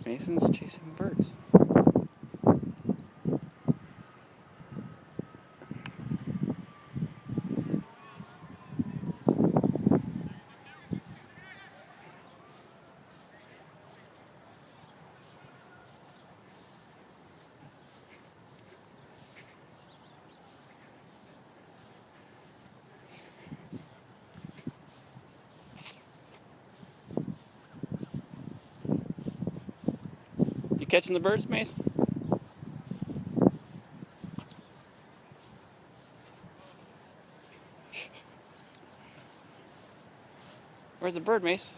Mason's chasing birds. You catching the birds, Mason? Where's the bird, Mace?